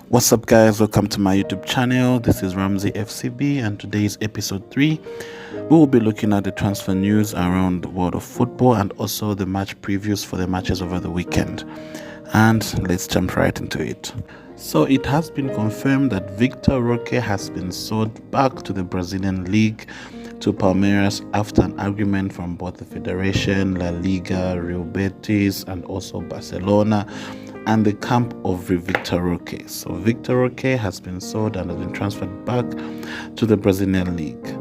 What's up, guys? Welcome to my YouTube channel. This is Ramsey FCB, and today is episode 3. We will be looking at the transfer news around the world of football and also the match previews for the matches over the weekend. And let's jump right into it. So, it has been confirmed that Victor Roque has been sold back to the Brazilian League to Palmeiras after an argument from both the Federation, La Liga, Real Betis, and also Barcelona and the camp of Victor Roque. So Victor Roque has been sold and has been transferred back to the Brazilian League.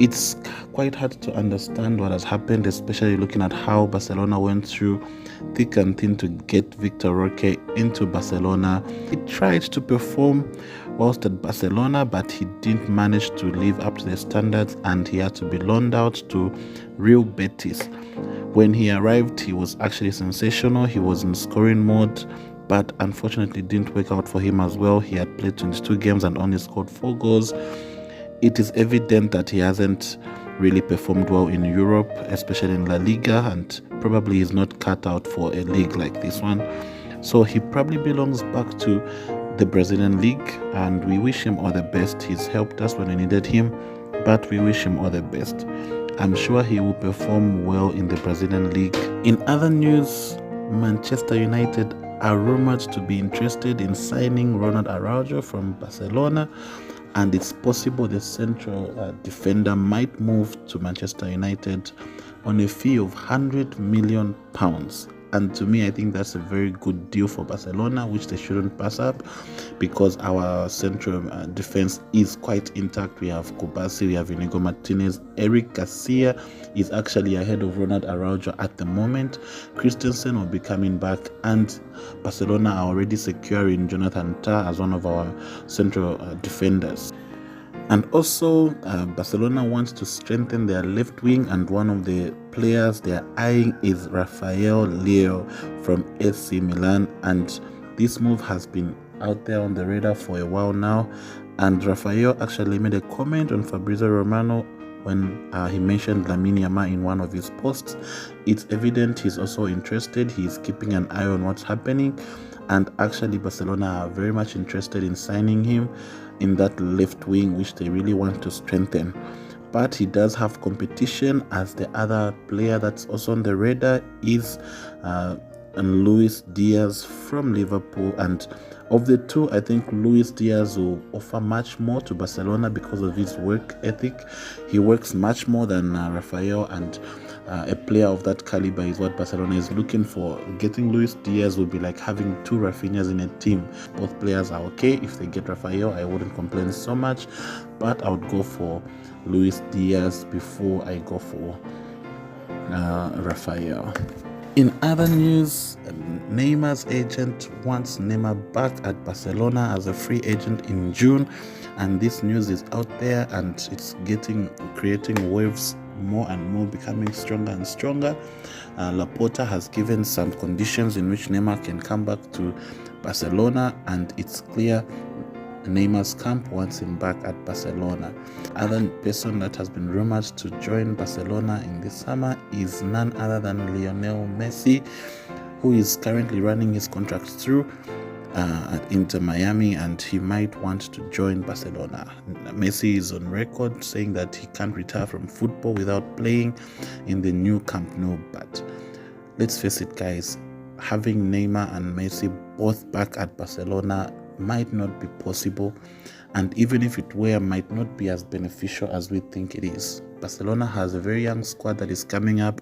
It's quite hard to understand what has happened, especially looking at how Barcelona went through thick and thin to get Victor Roque into Barcelona. He tried to perform whilst at Barcelona, but he didn't manage to live up to the standards and he had to be loaned out to Real Betis. When he arrived, he was actually sensational. He was in scoring mode, but unfortunately didn't work out for him as well. He had played 22 games and only scored 4 goals. It is evident that he hasn't really performed well in Europe, especially in La Liga, and probably is not cut out for a league like this one. So he probably belongs back to the Brazilian League, and we wish him all the best. He's helped us when we needed him, but we wish him all the best. I'm sure he will perform well in the Brazilian League. In other news, Manchester United are rumored to be interested in signing Ronald Araujo from Barcelona, and it's possible the central defender might move to Manchester United on a fee of £100 million. And to me, I think that's a very good deal for Barcelona, which they shouldn't pass up, because our central defense is quite intact. We have Kubasi, we have Inigo Martinez. Eric Garcia is actually ahead of Ronald Araujo at the moment. Christensen will be coming back, and Barcelona are already securing Jonathan Tah as one of our central defenders. And also, Barcelona wants to strengthen their left wing, and one of the players they are eyeing is Rafael Leao from AC Milan. And this move has been out there on the radar for a while now. And Rafael actually made a comment on Fabrizio Romano when he mentioned Lamine Yamal in one of his posts. It's evident he's also interested. He's keeping an eye on what's happening. And actually, Barcelona are very much interested in signing him in that left wing, which they really want to strengthen. But he does have competition, as the other player that's also on the radar is Luis Diaz from Liverpool. And of the two, I think Luis Diaz will offer much more to Barcelona because of his work ethic. He works much more than Rafael, and a player of that caliber is what Barcelona is looking for. Getting Luis Diaz will be like having 2 Rafinhas in a team. Both players are okay. If they get Rafael, I wouldn't complain so much, but I would go for Luis Diaz before I go for Rafael. In other news, Neymar's agent wants Neymar back at Barcelona as a free agent in June, and this news is out there and it's creating waves more and more, becoming stronger and stronger. Laporta has given some conditions in which Neymar can come back to Barcelona, and it's clear Neymar's camp wants him back at Barcelona. Other person that has been rumored to join Barcelona in this summer is none other than Lionel Messi, who is currently running his contract through at Inter Miami, and he might want to join Barcelona. Messi is on record saying that he can't retire from football without playing in the new Camp Nou. But let's face it, guys, having Neymar and Messi both back at Barcelona might not be possible, and even if it were, might not be as beneficial as we think it is. Barcelona has a very young squad that is coming up,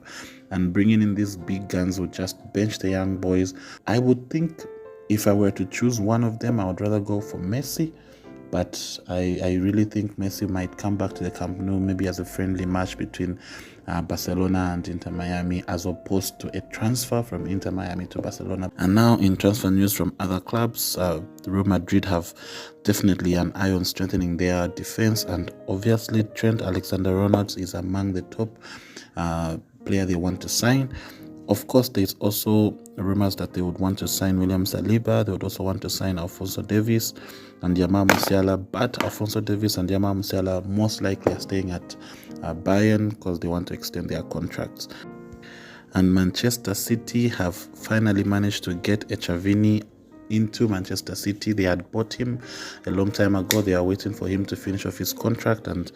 and bringing in these big guns will just bench the young boys. I would think if I were to choose one of them, I would rather go for Messi, but I really think Messi might come back to the Camp Nou, maybe as a friendly match between Barcelona and Inter Miami, as opposed to a transfer from Inter Miami to Barcelona. And now in transfer news from other clubs, Real Madrid have definitely an eye on strengthening their defense, and obviously Trent Alexander-Arnold is among the top player they want to sign. Of course, there's also rumors that they would want to sign William Saliba. They would also want to sign Alphonso Davies and Jamal Musiala, but Alphonso Davies and Jamal Musiala most likely are staying at Bayern because they want to extend their contracts. And Manchester City have finally managed to get Echavini into Manchester City. They had bought him a long time ago. They are waiting for him to finish off his contract, and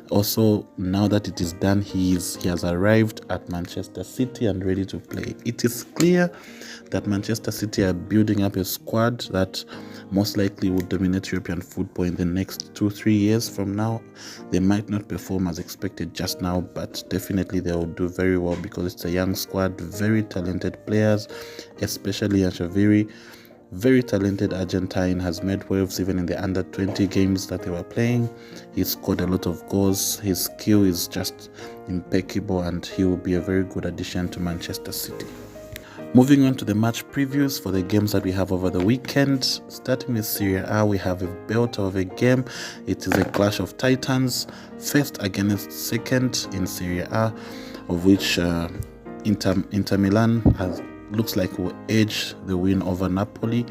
also now that it is done, he has arrived at Manchester City and ready to play. It is clear that Manchester City are building up a squad that most likely will dominate European football in the next 2-3 years from now. They might not perform as expected just now, but definitely they will do very well because it's a young squad, very talented players, especially Shaviri. Very talented Argentine, has made waves even in the under 20 games that they were playing. He scored a lot of goals. His skill is just impeccable, and he will be a very good addition to Manchester City. Moving on to the match previews for the games that we have over the weekend. Starting with Serie A, we have a belter of a game. It is a clash of titans, first against second in Serie A, of which Inter Milan looks like will edge the win over Napoli.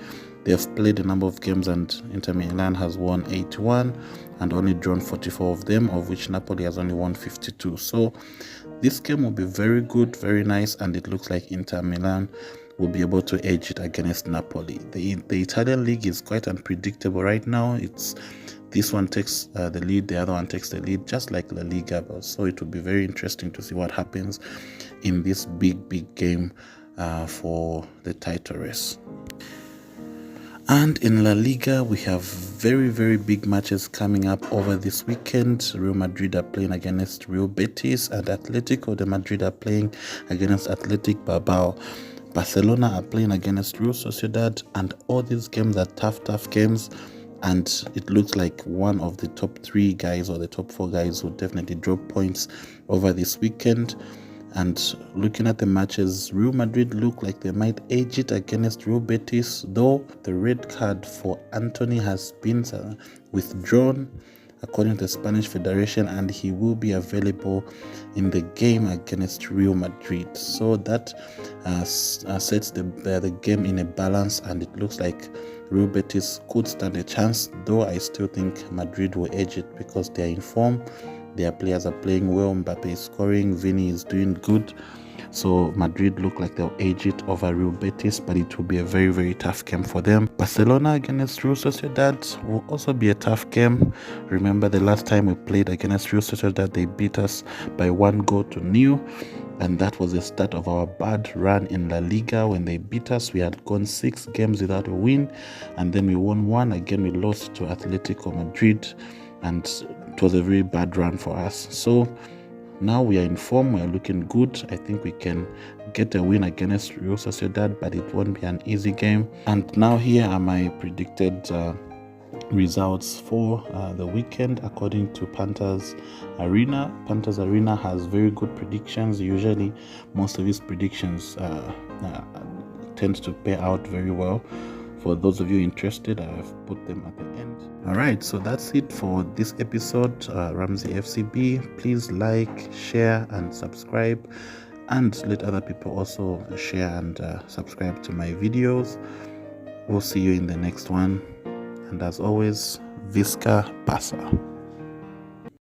They have played a number of games and Inter Milan has won 81 and only drawn 44 of them, of which Napoli has only won 52. So this game will be very good, very nice, and it looks like Inter Milan will be able to edge it against Napoli. The Italian league is quite unpredictable right now. This one takes the lead, the other one takes the lead, just like La Liga. So it will be very interesting to see what happens in this big game for the title race. And in La Liga, we have very big matches coming up over this weekend. Real Madrid are playing against Real Betis, and Atletico de Madrid are playing against Athletic Bilbao. Barcelona are playing against Real Sociedad, and all these games are tough games. And it looks like one of the top 3 guys or the top 4 guys will definitely drop points over this weekend. And looking at the matches, Real Madrid look like they might edge it against Real Betis, though the red card for Anthony has been withdrawn according to the Spanish Federation, and he will be available in the game against Real Madrid. So that sets the game in a balance, and it looks like Real Betis could stand a chance, though I still think Madrid will edge it because they are in form. Their players are playing well. Mbappe is scoring. Vini is doing good. So Madrid look like they'll edge it over Real Betis, but it will be a very tough game for them. Barcelona against Real Sociedad will also be a tough game. Remember the last time we played against Real Sociedad, they beat us by 1-0. And that was the start of our bad run in La Liga. When they beat us, we had gone 6 games without a win, and then we won 1. Again, we lost to Atletico Madrid, and it was a very bad run for us. So now we are in form, we are looking good. I think we can get a win against Real Sociedad, but it won't be an easy game. And now here are my predicted results for the weekend according to Panthers Arena. Panthers Arena has very good predictions. Usually most of his predictions tend to pay out very well. For those of you interested, I have put them at the end. Alright, so that's it for this episode. Ramsey FCB, please like, share and subscribe, and let other people also share and subscribe to my videos. We'll see you in the next one, and as always, Visca Pasa.